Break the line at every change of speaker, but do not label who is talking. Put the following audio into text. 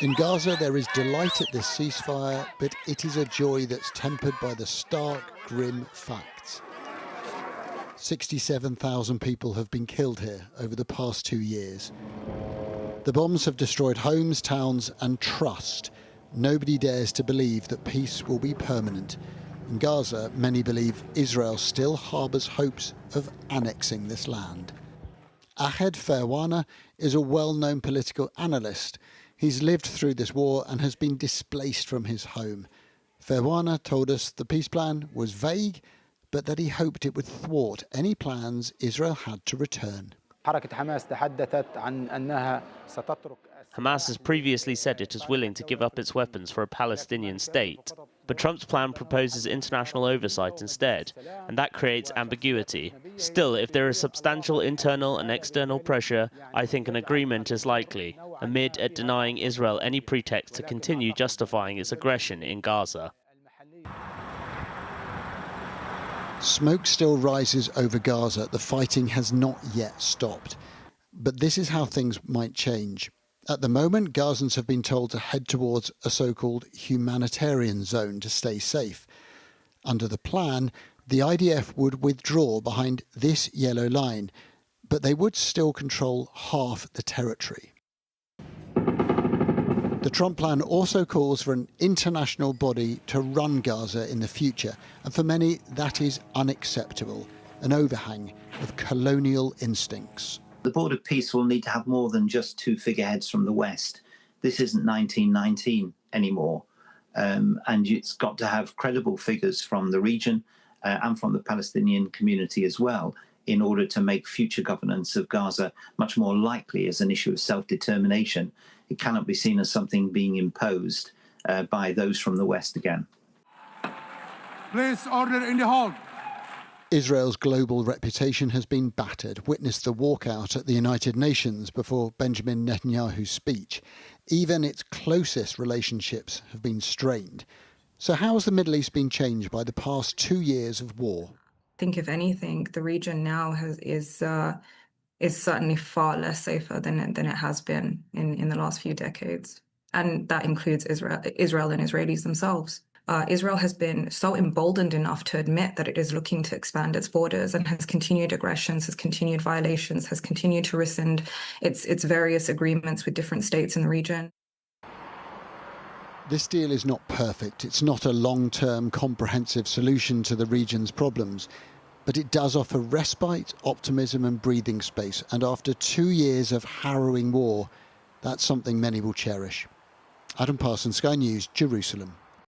In Gaza, there is delight at this ceasefire, but it is a joy that's tempered by the stark, grim facts. 67,000 people have been killed here over the past 2 years. The bombs have destroyed homes, towns, and trust. Nobody dares to believe that peace will be permanent. In Gaza, many believe Israel still harbours hopes of annexing this land. Ahed Fairwana is a well-known political analyst. He's lived through this war and has been displaced from his home. Fairwana told us the peace plan was vague, but that he hoped it would thwart any plans Israel had to return.
Hamas has previously said it is willing to give up its weapons for a Palestinian state. But Trump's plan proposes international oversight instead, and that creates ambiguity. Still, if there is substantial internal and external pressure, I think an agreement is likely, amid it denying Israel any pretext to continue justifying its aggression in Gaza.
Smoke still rises over Gaza. The fighting has not yet stopped. But this is how things might change. At the moment, Gazans have been told to head towards a so-called humanitarian zone to stay safe. Under the plan, the IDF would withdraw behind this yellow line, but they would still control half the territory. The Trump plan also calls for an international body to run Gaza in the future, and for many that is unacceptable, an overhang of colonial instincts.
The border peace will need to have more than just two figureheads from the West. This isn't 1919 anymore, and it's got to have credible figures from the region and from the Palestinian community as well, in order to make future governance of Gaza much more likely as an issue of self-determination. It cannot be seen as something being imposed by those from the West again.
Place order in the hall.
Israel's global reputation has been battered. Witness the walkout at the United Nations before Benjamin Netanyahu's speech. Even its closest relationships have been strained. So how has the Middle East been changed by the past 2 years of war?
I think, if anything, the region now is certainly far less safer than it has been in the last few decades. And that includes Israel and Israelis themselves. Israel has been so emboldened enough to admit that it is looking to expand its borders and has continued aggressions, has continued violations, has continued to rescind its various agreements with different states in the region.
This deal is not perfect. It's not a long-term comprehensive solution to the region's problems, but it does offer respite, optimism and breathing space. And after 2 years of harrowing war, that's something many will cherish. Adam Parsons, Sky News, Jerusalem.